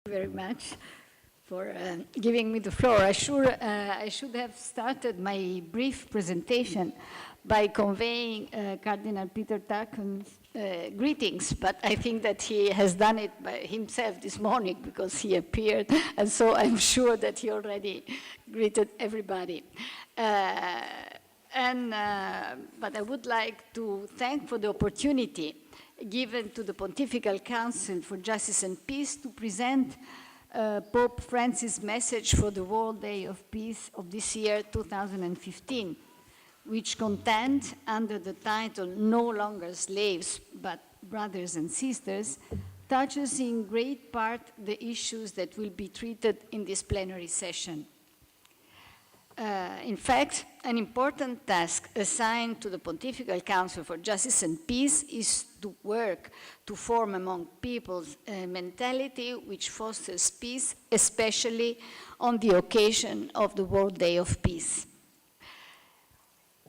Very much for giving me the floor. I should have started my brief presentation by conveying Cardinal Peter Turkhan's greetings, but I think that he has done it by himself this morning because he appeared, and so I'm sure that he already greeted everybody. But I would like to thank for the opportunity given to the Pontifical Council for Justice and Peace to present Pope Francis' message for the World Day of Peace of this year, 2015, which contained, under the title No Longer Slaves, but Brothers and Sisters, touches in great part the issues that will be treated in this plenary session. In fact, an important task assigned to the Pontifical Council for Justice and Peace is to work to form among peoples a mentality which fosters peace, especially on the occasion of the World Day of Peace.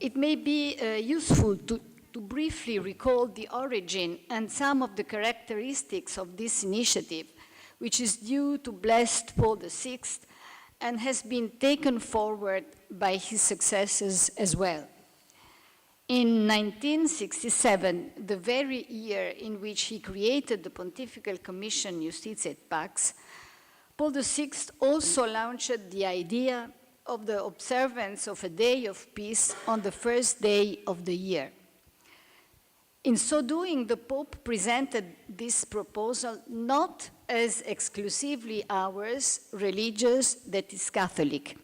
It may be useful to briefly recall the origin and some of the characteristics of this initiative, which is due to Blessed Paul VI and has been taken forward by his successors as well. In 1967, the very year in which he created the Pontifical Commission Justitia et Pax, Paul VI also launched the idea of the observance of a day of peace on the first day of the year. In so doing, the Pope presented this proposal not as exclusively ours, religious, that is Catholic.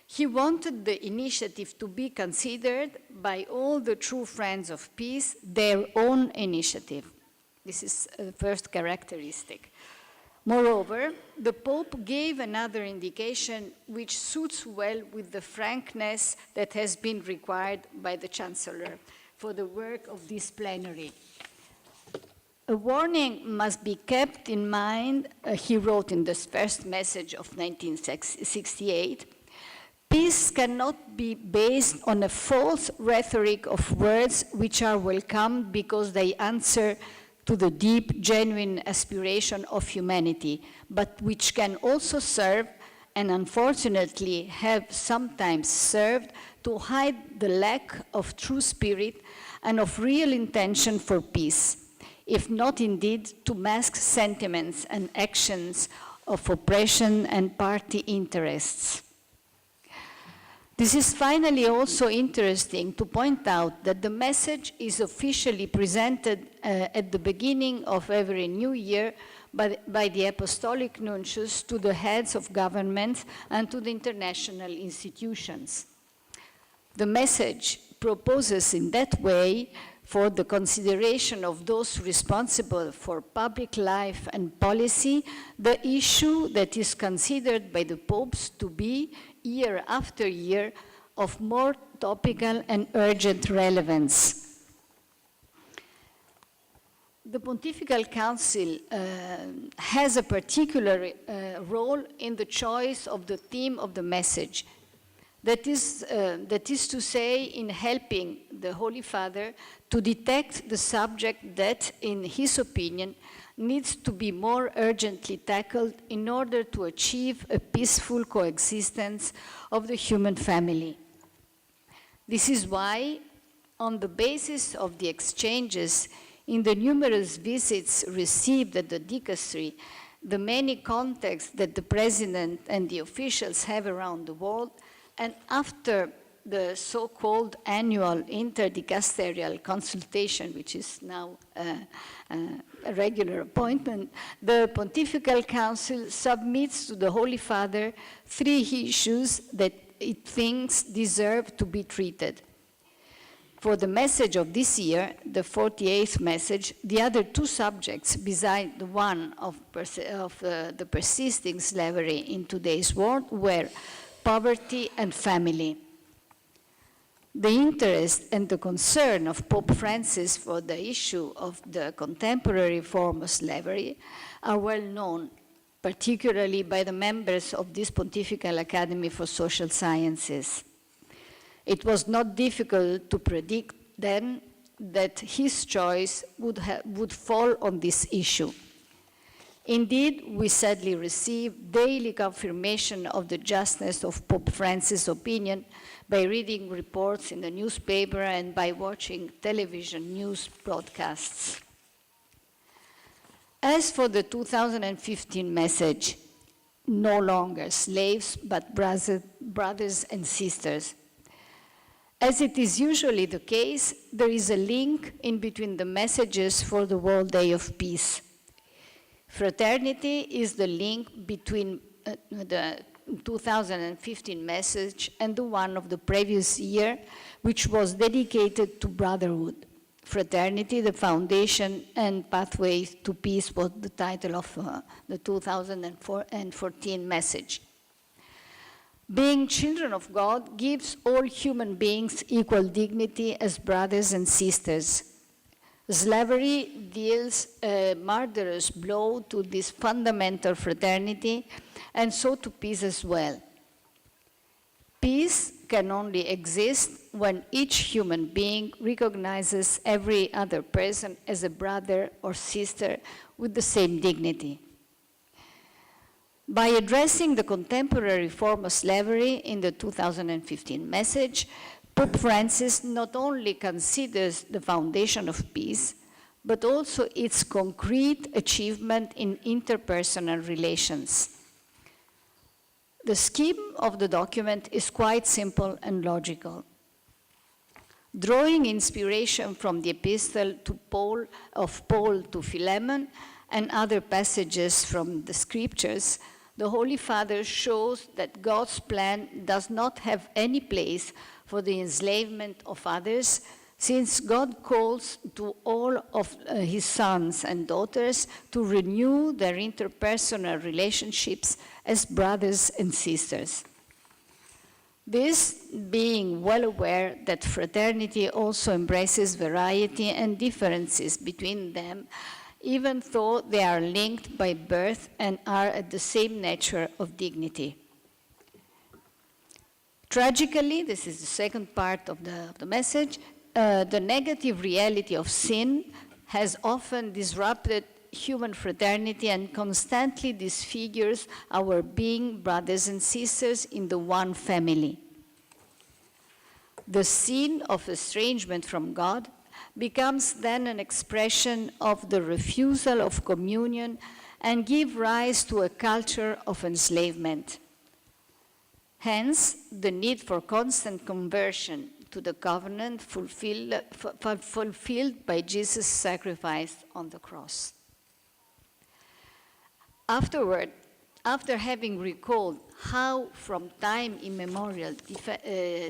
He wanted the initiative to be considered by all the true friends of peace their own initiative. This is the first characteristic. Moreover, the Pope gave another indication which suits well with the frankness that has been required by the Chancellor for the work of this plenary. A warning must be kept in mind, he wrote in this first message of 1968, peace cannot be based on a false rhetoric of words which are welcome because they answer to the deep, genuine aspiration of humanity, but which can also serve, and unfortunately have sometimes served, to hide the lack of true spirit and of real intention for peace, if not indeed to mask sentiments and actions of oppression and party interests. This is finally also interesting to point out that the message is officially presented at the beginning of every new year by the Apostolic Nuncius to the heads of governments and to the international institutions. The message proposes in that way for the consideration of those responsible for public life and policy the issue that is considered by the popes to be, year after year, of more topical and urgent relevance. The Pontifical Council has a particular role in the choice of the theme of the message. That is to say, in helping the Holy Father to detect the subject that, in his opinion, needs to be more urgently tackled in order to achieve a peaceful coexistence of the human family. This is why, on the basis of the exchanges in the numerous visits received at the dicastery, the many contacts that the President and the officials have around the world, and after the so-called annual interdicasterial consultation, which is now a regular appointment, the Pontifical Council submits to the Holy Father 3 issues that it thinks deserve to be treated. For the message of this year, the 48th message, the other 2 subjects, beside the one of the persisting slavery in today's world, were poverty and family. The interest and the concern of Pope Francis for the issue of the contemporary form of slavery are well known, particularly by the members of this Pontifical Academy for Social Sciences. It was not difficult to predict then that his choice would fall on this issue. Indeed, we sadly receive daily confirmation of the justness of Pope Francis' opinion by reading reports in the newspaper and by watching television news broadcasts. As for the 2015 message, no longer slaves, but brothers and sisters. As it is usually the case, there is a link in between the messages for the World Day of Peace. Fraternity is the link between the 2015 message and the one of the previous year, which was dedicated to brotherhood. Fraternity, the Foundation and Pathways to Peace was the title of the 2014 message. Being children of God gives all human beings equal dignity as brothers and sisters. Slavery deals a murderous blow to this fundamental fraternity and so to peace as well. Peace can only exist when each human being recognizes every other person as a brother or sister with the same dignity. By addressing the contemporary form of slavery in the 2015 message, Pope Francis not only considers the foundation of peace, but also its concrete achievement in interpersonal relations. The scheme of the document is quite simple and logical. Drawing inspiration from the epistle of Paul to Philemon and other passages from the scriptures, the Holy Father shows that God's plan does not have any place for the enslavement of others, since God calls to all of his sons and daughters to renew their interpersonal relationships as brothers and sisters. This being well aware that fraternity also embraces variety and differences between them, even though they are linked by birth and are at the same nature of dignity. Tragically, this is the second part of the message, the negative reality of sin has often disrupted human fraternity and constantly disfigures our being brothers and sisters in the one family. The sin of estrangement from God becomes then an expression of the refusal of communion and gives rise to a culture of enslavement. Hence, the need for constant conversion to the covenant fulfilled by Jesus' sacrifice on the cross. Afterward, after having recalled how from time immemorial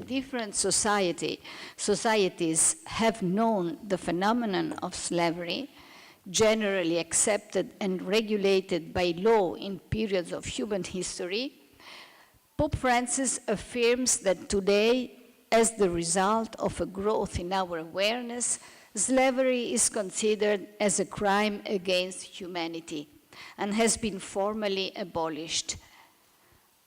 different societies have known the phenomenon of slavery, generally accepted and regulated by law in periods of human history, Pope Francis affirms that today, as the result of a growth in our awareness, slavery is considered as a crime against humanity and has been formally abolished.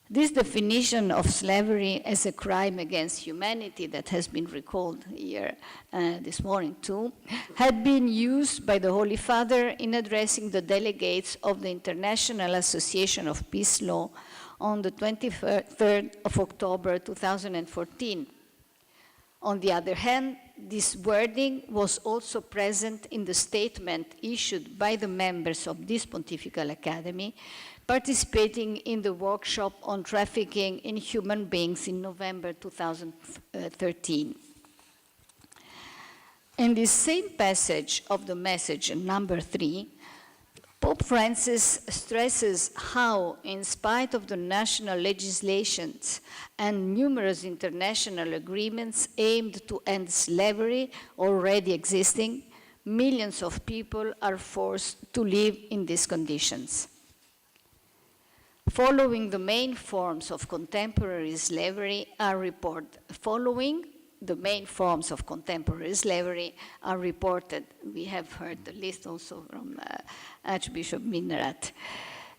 This definition of slavery as a crime against humanity that has been recalled here this morning too, had been used by the Holy Father in addressing the delegates of the International Association of Peace Law on the 23rd of October 2014. On the other hand, this wording was also present in the statement issued by the members of this Pontifical Academy participating in the workshop on trafficking in human beings in November 2013. In this same passage of the message, number 3, Pope Francis stresses how, in spite of the national legislations and numerous international agreements aimed to end slavery already existing, millions of people are forced to live in these conditions. Following the main forms of contemporary slavery are reported. We have heard the list also from Archbishop Minnaert.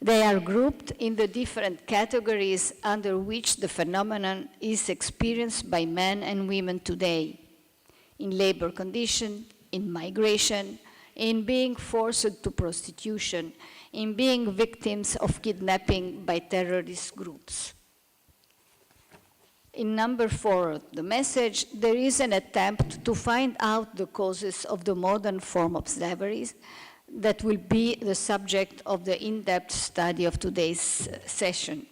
They are grouped in the different categories under which the phenomenon is experienced by men and women today: in labor condition, in migration, in being forced to prostitution, in being victims of kidnapping by terrorist groups. In number 4 of the message, there is an attempt to find out the causes of the modern form of slavery that will be the subject of the in-depth study of today's session.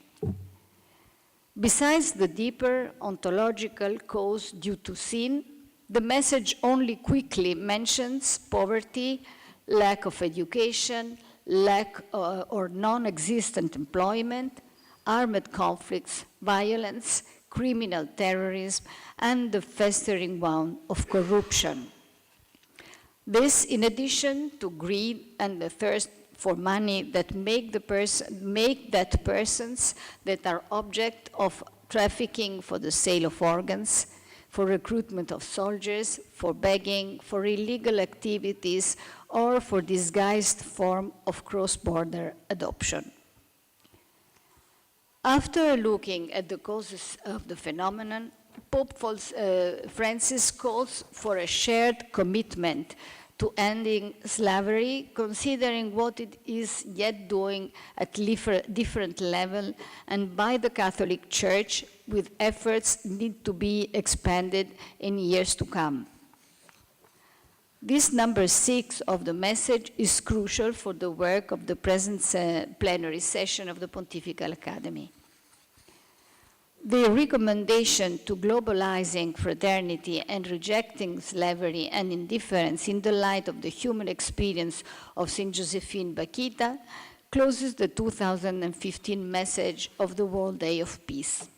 Besides the deeper ontological cause due to sin, the message only quickly mentions poverty, lack of education, lack or non-existent employment, armed conflicts, violence, criminal terrorism, and the festering wound of corruption. This, in addition to greed and the thirst for money that make that persons that are object of trafficking for the sale of organs, for recruitment of soldiers, for begging, for illegal activities, or for disguised form of cross-border adoption. After looking at the causes of the phenomenon, Pope Francis calls for a shared commitment to ending slavery, considering what it is yet doing at different level and by the Catholic Church, with efforts need to be expanded in years to come. This number 6 of the message is crucial for the work of the present plenary session of the Pontifical Academy. The recommendation to globalizing fraternity and rejecting slavery and indifference in the light of the human experience of St. Josephine Bakhita closes the 2015 message of the World Day of Peace.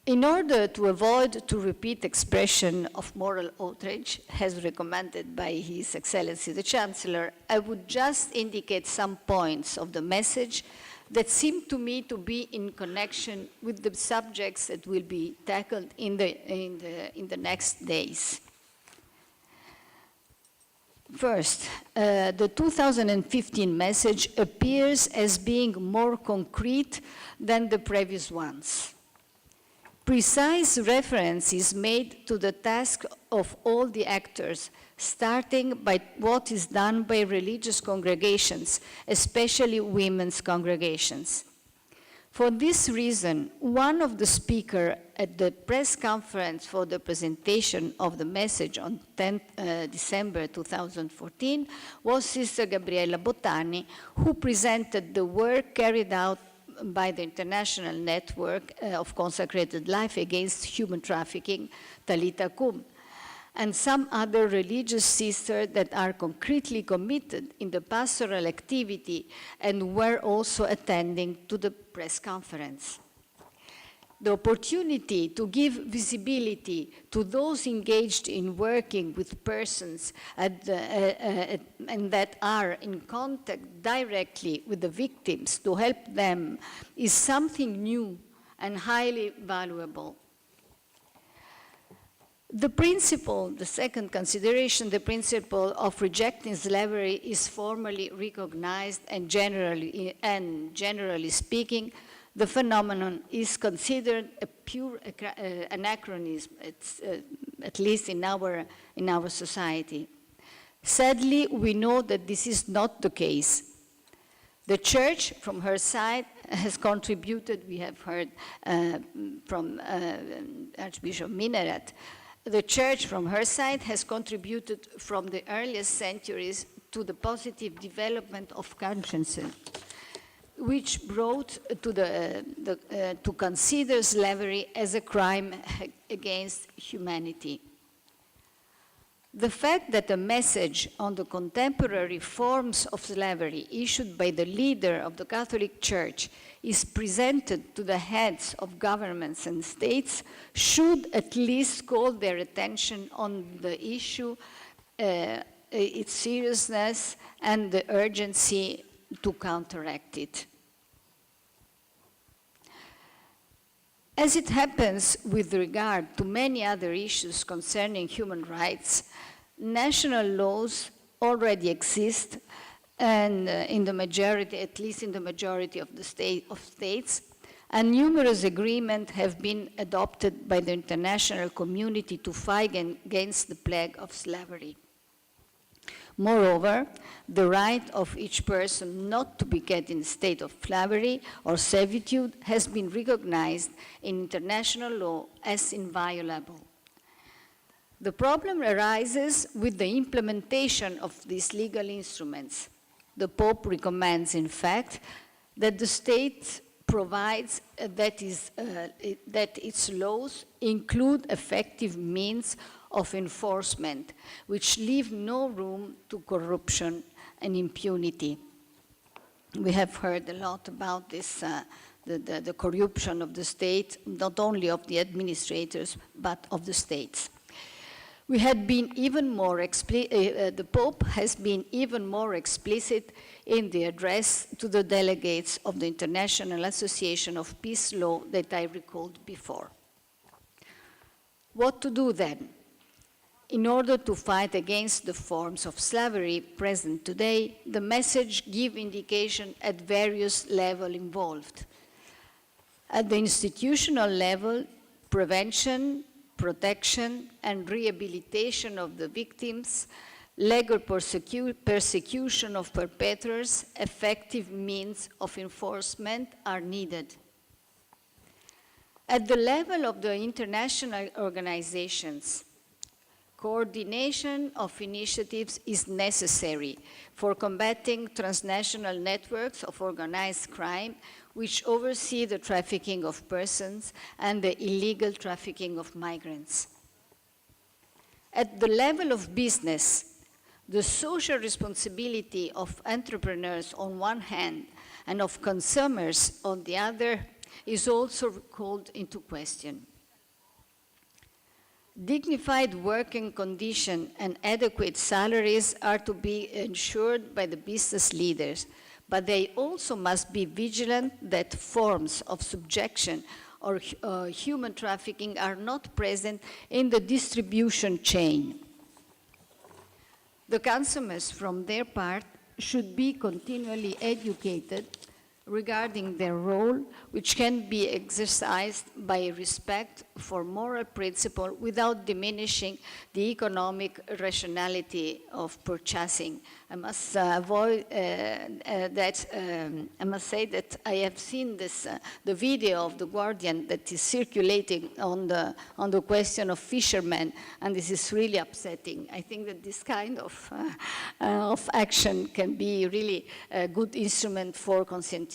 In order to avoid to repeat expression of moral outrage, as recommended by His Excellency the Chancellor, I would just indicate some points of the message that seem to me to be in connection with the subjects that will be tackled in the next days. First, the 2015 message appears as being more concrete than the previous ones. Precise reference is made to the task of all the actors, starting by what is done by religious congregations, especially women's congregations. For this reason, one of the speakers at the press conference for the presentation of the message on 10th December 2014 was Sister Gabriella Bottani, who presented the work carried out by the International Network of Consecrated Life Against Human Trafficking, Talitha Kum, and some other religious sisters that are concretely committed in the pastoral activity and were also attending to the press conference. The opportunity to give visibility to those engaged in working with persons and that are in contact directly with the victims to help them is something new and highly valuable. The principle, the second consideration, the principle of rejecting slavery is formally recognized and generally speaking, the phenomenon is considered a pure anachronism, at least in our society. Sadly, we know that this is not the case. The Church, from her side, has contributed, we have heard from Archbishop Minaret, the Church, from her side, has contributed from the earliest centuries to the positive development of consciences, which brought to consider slavery as a crime against humanity. The fact that a message on the contemporary forms of slavery issued by the leader of the Catholic Church is presented to the heads of governments and states should at least call their attention on the issue, its seriousness, and the urgency to counteract it. As it happens with regard to many other issues concerning human rights, national laws already exist, and in the majority, at least in the majority of the states, and numerous agreements have been adopted by the international community to fight against the plague of slavery. Moreover, the right of each person not to be kept in a state of slavery or servitude has been recognized in international law as inviolable. The problem arises with the implementation of these legal instruments. The Pope recommends, in fact, that the state provides that its laws include effective means of enforcement, which leave no room to corruption and impunity. We have heard a lot about this, the corruption of the state, not only of the administrators, but of the states. We had been even more the Pope has been even more explicit in the address to the delegates of the International Association of Peace Law that I recalled before. What to do then? In order to fight against the forms of slavery present today, the message gives indication at various levels involved. At the institutional level, prevention, protection, and rehabilitation of the victims, legal persecution of perpetrators, effective means of enforcement are needed. At the level of the international organizations, coordination of initiatives is necessary for combating transnational networks of organized crime which oversee the trafficking of persons and the illegal trafficking of migrants. At the level of business, the social responsibility of entrepreneurs on one hand and of consumers on the other is also called into question. Dignified working conditions and adequate salaries are to be ensured by the business leaders, but they also must be vigilant that forms of subjection or human trafficking are not present in the distribution chain. The consumers, from their part, should be continually educated regarding their role, which can be exercised by respect for moral principle without diminishing the economic rationality of purchasing. I must say that I have seen this, the video of The Guardian that is circulating on the question of fishermen, and this is really upsetting. I think that this kind of action can be really a good instrument for conscientization.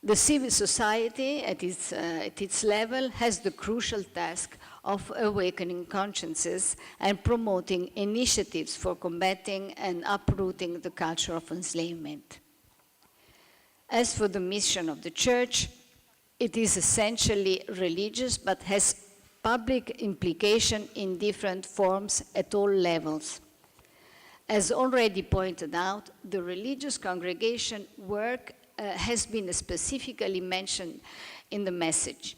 The civil society at its level has the crucial task of awakening consciences and promoting initiatives for combating and uprooting the culture of enslavement. As for the mission of the Church, it is essentially religious but has public implication in different forms at all levels. As already pointed out, the religious congregation work has been specifically mentioned in the message.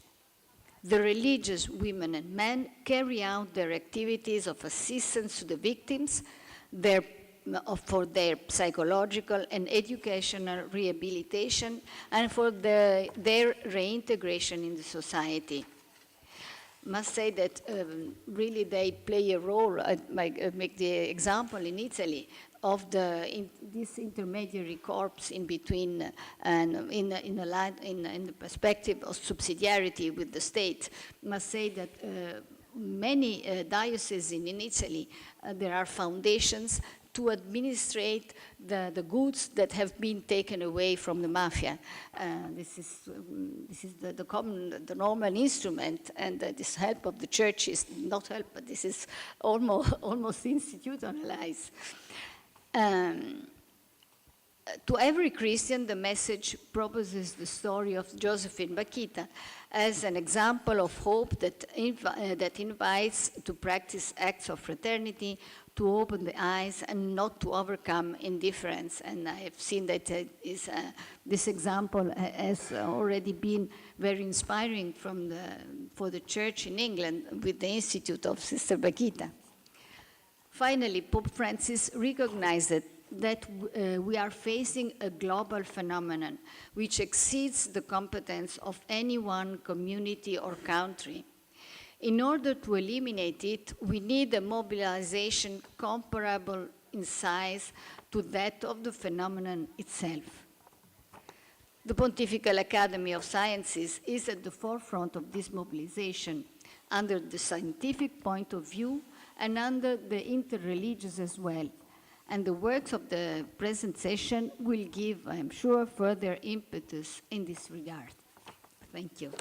The religious women and men carry out their activities of assistance to the victims for their psychological and educational rehabilitation and for their reintegration in the society. I must say that really they play a role. I make the example in Italy of this intermediary corps in between and in the perspective of subsidiarity with the state. I must say that many dioceses in Italy, there are foundations to administrate the goods that have been taken away from the mafia. This is the normal instrument, and this help of the Church is not help, but this is almost institutionalized. To every Christian, the message proposes the story of Josephine Bakhita as an example of hope that invites to practice acts of fraternity, to open the eyes and not to overcome indifference. And I have seen that this example has already been very inspiring for the Church in England with the Institute of Sister Bakhita. Finally, Pope Francis recognized that we are facing a global phenomenon which exceeds the competence of any one community or country. In order to eliminate it, we need a mobilization comparable in size to that of the phenomenon itself. The Pontifical Academy of Sciences is at the forefront of this mobilization, under the scientific point of view and under the interreligious as well. And the works of the present session will give, I am sure, further impetus in this regard. Thank you.